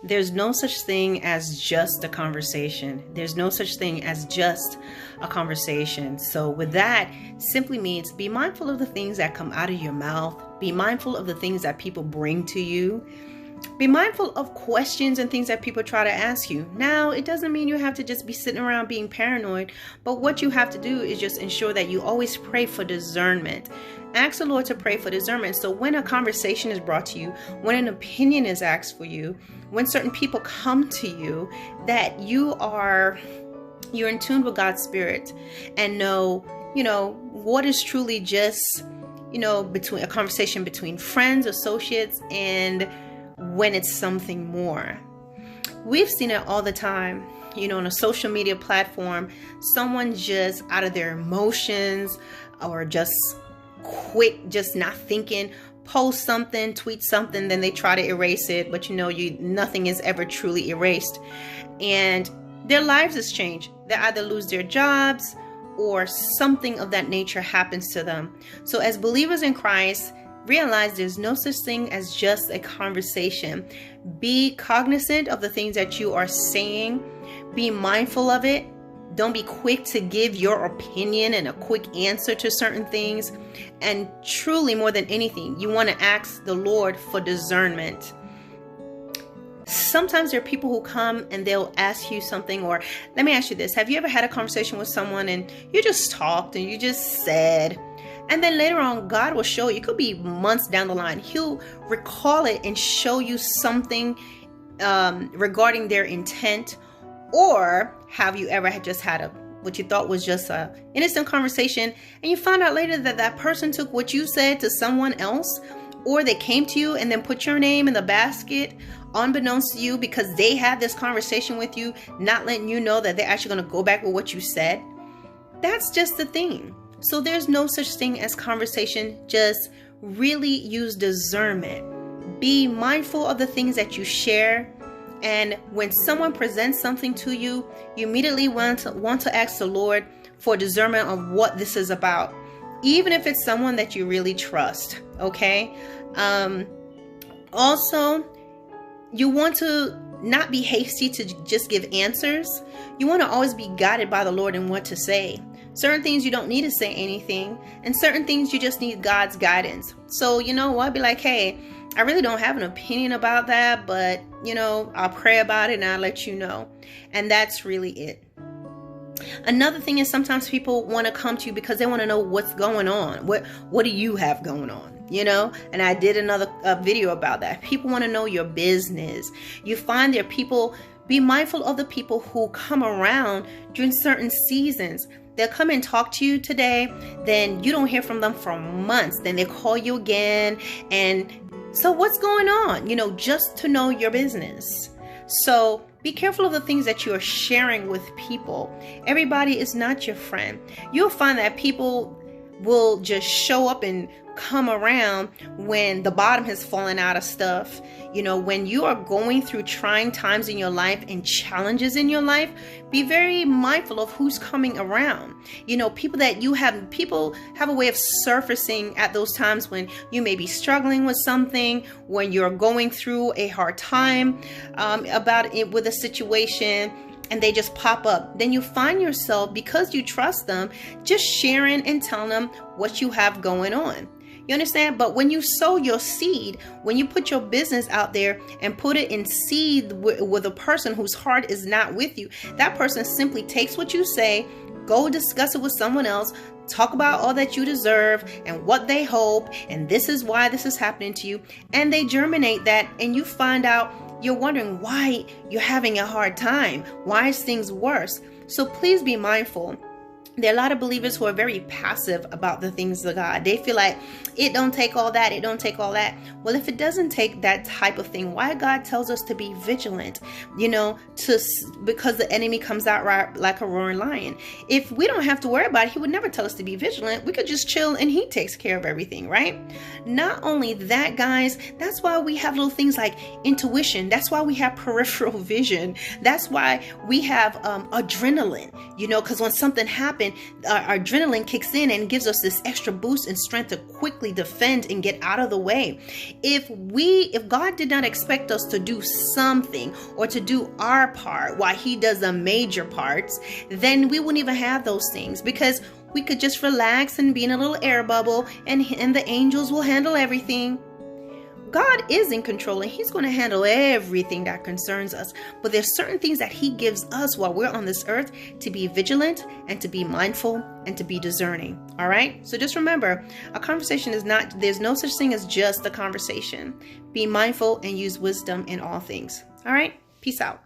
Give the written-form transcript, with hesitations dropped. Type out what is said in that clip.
There's no such thing as just a conversation. There's no such thing as just a conversation. So with that, simply means be mindful of the things that come out of your mouth. Be mindful of the things that people bring to you. Be mindful of questions and things that people try to ask you. Now, it doesn't mean you have to just be sitting around being paranoid, but what you have to do is just ensure that you always pray for discernment. Ask the Lord to pray for discernment. So when a conversation is brought to you, when an opinion is asked for you, when certain people come to you, that you're in tune with God's Spirit and know, what is truly just, between a conversation between friends, associates, and when it's something more. We've seen it all the time, on a social media platform, someone just out of their emotions or just quick, just not thinking, post something, tweet something, then they try to erase it, but nothing is ever truly erased. And their lives has changed. They either lose their jobs or something of that nature happens to them. So as believers in Christ, realize there's no such thing as just a conversation. Be cognizant of the things that you are saying. Be mindful of it. Don't be quick to give your opinion and a quick answer to certain things. And truly, more than anything, you want to ask the Lord for discernment. Sometimes there are people who come and they'll ask you something, or let me ask you this. Have you ever had a conversation with someone and you just talked and you just said, and then later on, God will show you, it could be months down the line, He'll recall it and show you something regarding their intent? Or have you ever just had what you thought was just a innocent conversation, and you found out later that that person took what you said to someone else, or they came to you and then put your name in the basket unbeknownst to you because they had this conversation with you, not letting you know that they're actually going to go back with what you said? That's just the thing. So there's no such thing as conversation. Just really use discernment. Be mindful of the things that you share. And when someone presents something to you, you immediately want to ask the Lord for discernment of what this is about, even if it's someone that you really trust. Okay. Also, you want to not be hasty to just give answers. You want to always be guided by the Lord in what to say. Certain things you don't need to say anything, and certain things you just need God's guidance. So be like, hey, I really don't have an opinion about that, but I'll pray about it and I'll let you know. And that's really it. Another thing is sometimes people want to come to you because they want to know what's going on. What do you have going on? And I did another video about that. People want to know your business. You find there are people, be mindful of the people who come around during certain seasons. They'll come and talk to you today, then you don't hear from them for months. Then they call you again. And so what's going on? Just to know your business. So be careful of the things that you are sharing with people. Everybody is not your friend. You'll find that people will just show up and come around when the bottom has fallen out of stuff. When you are going through trying times in your life and challenges in your life, be very mindful of who's coming around. People have a way of surfacing at those times when you may be struggling with something, when you're going through a hard time about it with a situation, and they just pop up. Then you find yourself, because you trust them, just sharing and telling them what you have going on. You understand? But when you sow your seed, when you put your business out there and put it in seed with a person whose heart is not with you, that person simply takes what you say, go discuss it with someone else, talk about all that you deserve and what they hope, and this is why this is happening to you. And they germinate that, and you find out, you're wondering why you're having a hard time. Why is things worse? So please be mindful. There are a lot of believers who are very passive about the things of God. They feel like it don't take all that. It don't take all that. Well, if it doesn't take that type of thing, why God tells us to be vigilant, because the enemy comes out right like a roaring lion. If we don't have to worry about it, He would never tell us to be vigilant. We could just chill and He takes care of everything, right? Not only that, guys, that's why we have little things like intuition. That's why we have peripheral vision. That's why we have adrenaline, because when something happens, and our adrenaline kicks in and gives us this extra boost and strength to quickly defend and get out of the way. If God did not expect us to do something or to do our part while he does the major parts, then we wouldn't even have those things, because we could just relax and be in a little air bubble, and the angels will handle everything. God is in control, and he's going to handle everything that concerns us. But there's certain things that he gives us while we're on this earth to be vigilant and to be mindful and to be discerning. All right. So just remember, a conversation there's no such thing as just a conversation. Be mindful and use wisdom in all things. All right. Peace out.